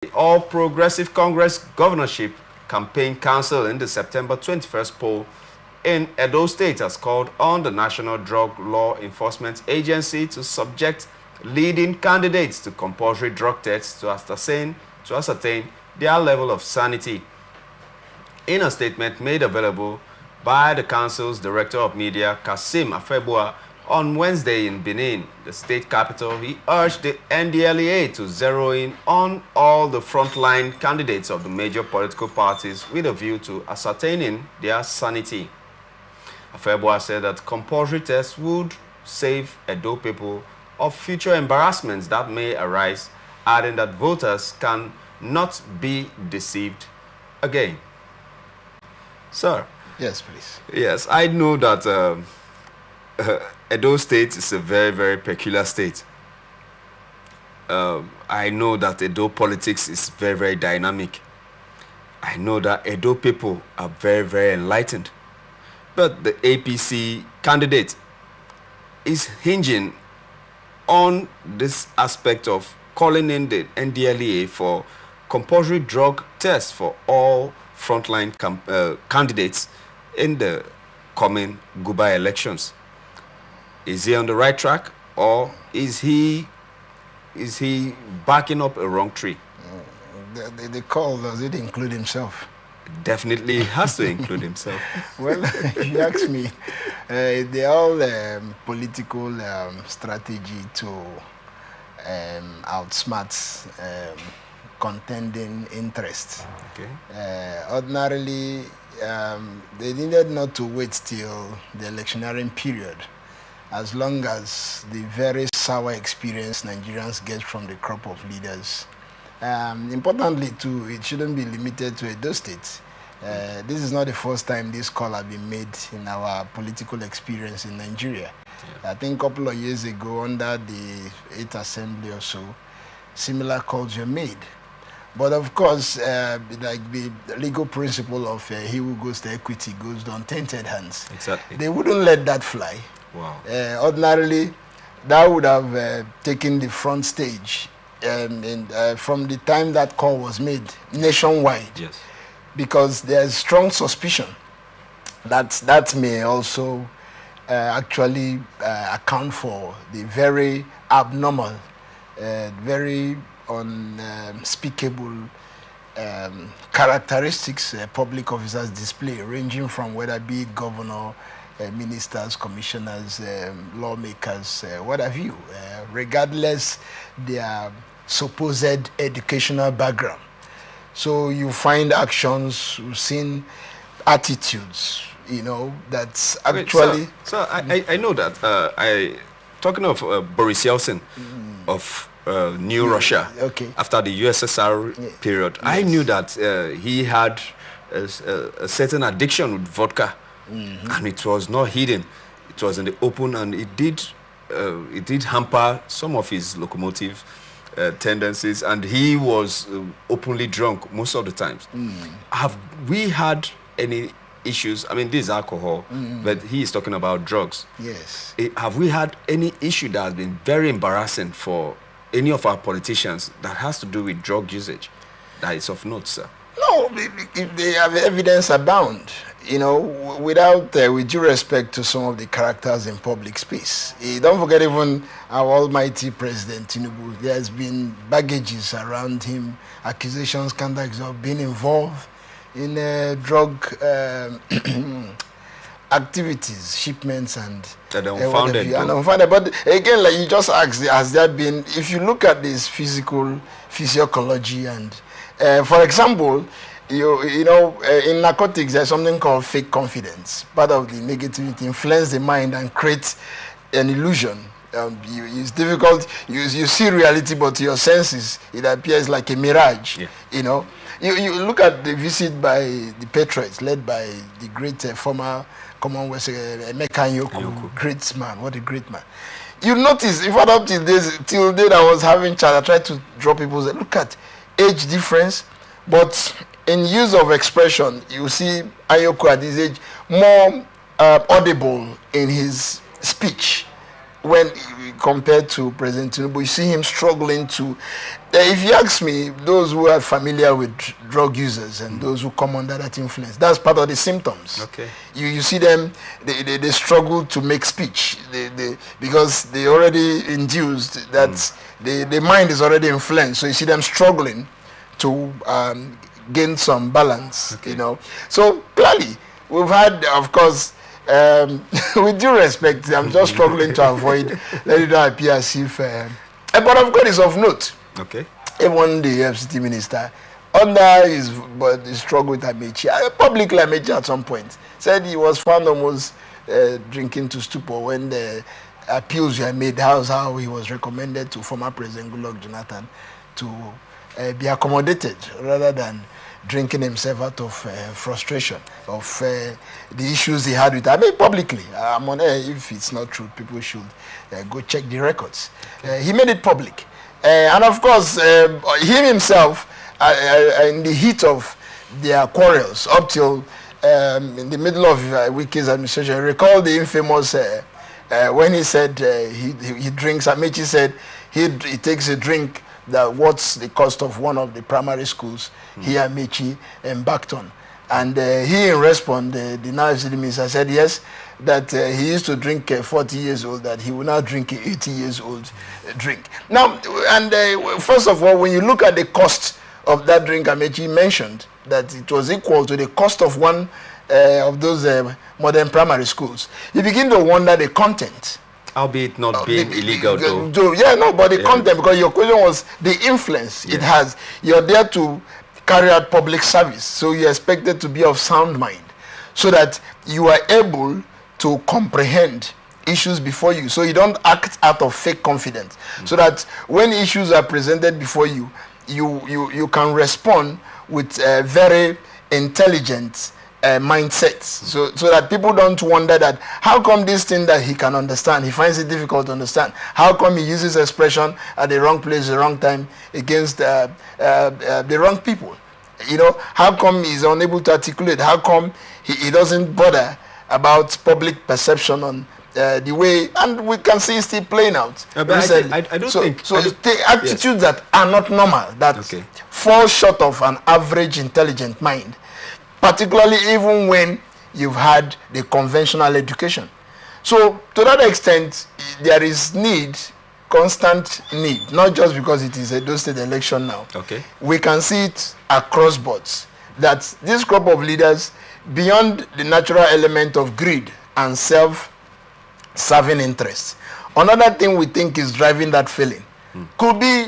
The All Progressive Congress Governorship Campaign Council in the September 21st poll in Edo State has called on the National Drug Law Enforcement Agency to subject leading candidates to compulsory drug tests to ascertain their level of sanity. In a statement made available by the Council's Director of Media, Kasim Afebua, on Wednesday in Benin, the state capital, he urged the NDLEA to zero in on all the frontline candidates of the major political parties with a view to ascertaining their sanity. Afebua said that compulsory tests would save Edo people of future embarrassments that may arise, adding that voters can not be deceived again. Sir. Yes, please. Yes, I know that Edo State is a very, very peculiar state. I know that Edo politics is very, very dynamic. I know that Edo people are very, very enlightened. But the APC candidate is hinging on this aspect of calling in the NDLEA for compulsory drug tests for all frontline candidates in the coming Guber elections. Is he on the right track, or is he backing up a wrong tree? The call, does it include himself? Definitely has to include himself. Well, if you ask me, they're all political strategy to outsmart contending interests. Okay. Ordinarily, they needed not to wait till the electioneering period, as long as the very sour experience Nigerians get from the crop of leaders. Importantly, too, it shouldn't be limited to Edo State. This is not the first time this call has been made in our political experience in Nigeria. Yeah. I think a couple of years ago, under the 8th Assembly or so, similar calls were made. But of course, like the legal principle of he who goes to equity goes to untainted hands. Exactly. They wouldn't let that fly. Wow. Ordinarily, that would have taken the front stage from the time that call was made nationwide. Yes. Because there's strong suspicion that may also actually account for the very abnormal, very unspeakable characteristics public officers display, ranging from whether it be governor, ministers, commissioners, lawmakers, what have you, regardless their supposed educational background. So you find actions, you've seen attitudes, that's actually... So I know that. Talking of Boris Yeltsin of New Russia, okay, after the USSR period, yes. I knew that he had a certain addiction with vodka, and it was not hidden. It was in the open, and it did hamper some of his locomotive tendencies, and he was openly drunk most of the times. Have we had any issues? I mean, this is alcohol, but he is talking about drugs. Yes. Have we had any issue that has been very embarrassing for any of our politicians that has to do with drug usage that is of note, sir? No, if they have evidence abound, without, with due respect to some of the characters in public space. Don't forget even our almighty President Tinubu. There's been baggages around him, accusations, conduct of being involved in drug activities, shipments, and unfounded. But again, like you just asked, has there been, if you look at this physiology, and for example, in narcotics, there's something called fake confidence. Part of the negativity influence the mind and create an illusion. It's difficult. You see reality, but to your senses, it appears like a mirage. Yeah. You look at the visit by the patriots, led by the great former Commonwealth Emeka Anyaoku, great man. What a great man! You notice, if up till the day I was having chat, I tried to draw people. Look at age difference, but in use of expression, you see Anyaoku at this age more audible in his speech. when compared to President Tinubu, you see him struggling to. If you ask me, those who are familiar with drug users and those who come under that influence, that's part of the symptoms. Okay. You see them, they struggle to make speech because they already induced that the mind is already influenced. So you see them struggling to gain some balance, okay. you know. So clearly, we've had, of course, with due respect, I'm just struggling to avoid letting it appear as if. But of course, it's of note. Okay. Even the FCT minister, under his struggle with Amechi, publicly Amechi at some point said he was found almost drinking to stupor when the appeals were made. How he was recommended to former President Goodluck Jonathan to be accommodated rather than drinking himself out of frustration of the issues he had with publicly. I'm on air. If it's not true, people should go check the records. He made it public. And of course, him himself, in the heat of their quarrels, up till in the middle of Wike's administration, recall the infamous, when he said he drinks, Amechi said he takes a drink that what's the cost of one of the primary schools he Amechi embarked on. And he in response, the now FCT minister said yes, that he used to drink 40 years old, that he will now drink 80 years old drink. Now, and first of all, when you look at the cost of that drink, Amechi mentioned that it was equal to the cost of one of those modern primary schools. You begin to wonder the content. Albeit not being illegal, though. Yeah, no, but the content, because your question was the influence it has. You're there to carry out public service, so you're expected to be of sound mind, so that you are able to comprehend issues before you, so you don't act out of fake confidence, so that when issues are presented before you, you can respond with very intelligent mindsets, so that people don't wonder that how come this thing that he can understand, he finds it difficult to understand, how come he uses expression at the wrong place, the wrong time, against the wrong people, you know, how come he's unable to articulate, how come he doesn't bother about public perception on the way, and we can see it still playing out. I don't think so. The attitudes that are not normal, that fall short of an average intelligent mind, particularly even when you've had the conventional education. So to that extent, there is constant need, not just because it is a Edo State election now. Okay. We can see it across boards, that this group of leaders, beyond the natural element of greed and self-serving interests, another thing we think is driving that feeling could be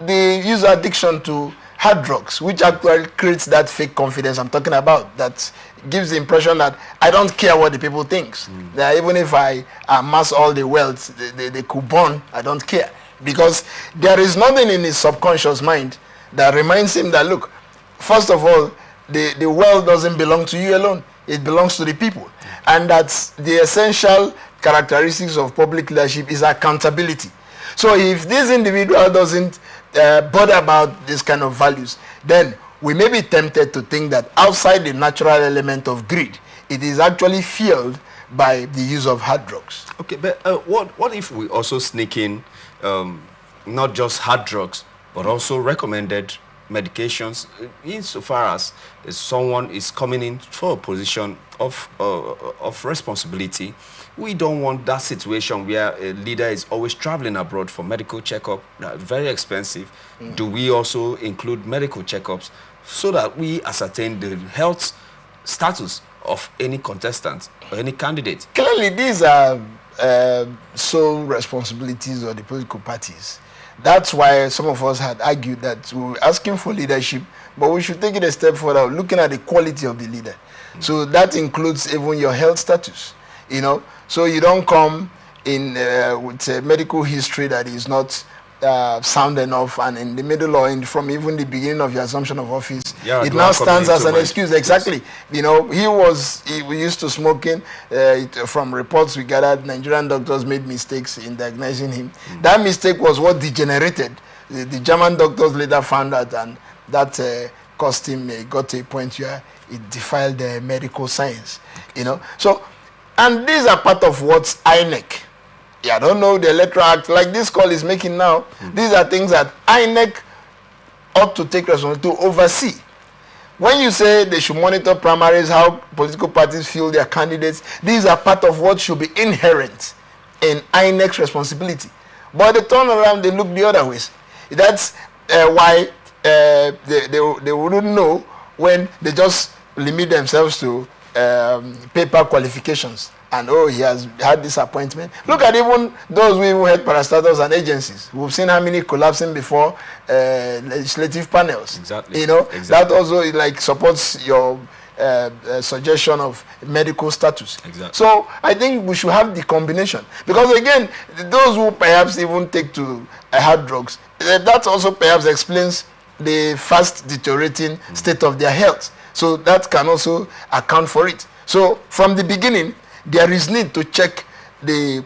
the user addiction to hard drugs, which actually creates that fake confidence I'm talking about, that gives the impression that I don't care what the people think. That even if I amass all the wealth, the coupon, I don't care. Because there is nothing in his subconscious mind that reminds him that, look, first of all, the wealth doesn't belong to you alone. It belongs to the people. And that's the essential characteristics of public leadership is accountability. So if this individual doesn't bother about this kind of values, then we may be tempted to think that outside the natural element of greed, it is actually fueled by the use of hard drugs. Okay, but what if we also sneak in not just hard drugs, but also recommended medications, insofar as someone is coming in for a position of responsibility? We don't want that situation where a leader is always traveling abroad for medical checkup, very expensive. Do we also include medical checkups so that we ascertain the health status of any contestant or any candidate? Clearly, these are sole responsibilities of the political parties. That's why some of us had argued that we were asking for leadership, but we should take it a step further, looking at the quality of the leader. So that includes even your health status, you know. So you don't come in with a medical history that is not sound enough, and in the middle or from even the beginning of your assumption of office, it now stands as an excuse. Exactly. Yes. You know, we used to smoking. From reports we gathered, Nigerian doctors made mistakes in diagnosing him. That mistake was what degenerated. The German doctors later found out, and that cost him, got to a point where it defiled the medical science. You know, so. And these are part of what INEC I don't know the Electoral Act, like this call is making now. These are things that INEC ought to take responsibility to oversee. When you say they should monitor primaries, how political parties feel their candidates, these are part of what should be inherent in INEC's responsibility. But they turn around, they look the other ways. That's why they wouldn't know when they just limit themselves to paper qualifications. And oh, he has had this appointment. Look at even those who even had parastatals and agencies. We've seen how many collapsing before legislative panels. Exactly. You know, exactly. that also like supports your suggestion of medical status. Exactly. So I think we should have the combination, because again, those who perhaps even take to hard drugs, that also perhaps explains the fast deteriorating state of their health. So that can also account for it. So from the beginning, there is need to check the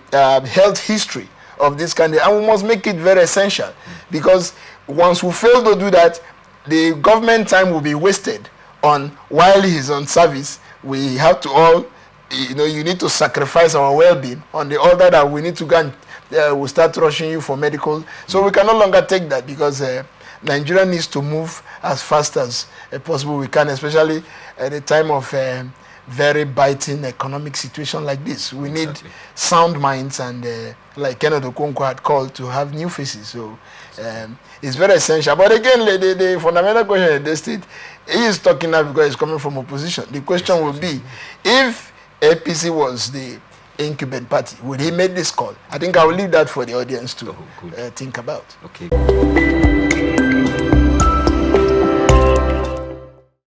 health history of this candidate, and we must make it very essential, because once we fail to do that, the government time will be wasted on while he's on service. We have to all, you need to sacrifice our well-being on the order that we need to go and we'll start rushing you for medical. So we can no longer take that, because Nigeria needs to move as fast as possible we can, especially at a time of very biting economic situation like this. We need sound minds, and like Kenneth Okonkwo had called, to have new faces. So it's very essential. But again, the fundamental question at this state, he is talking now because he's coming from opposition. The question will be, if APC was the incumbent party, would he make this call? I think I will leave that for the audience to think about. Okay.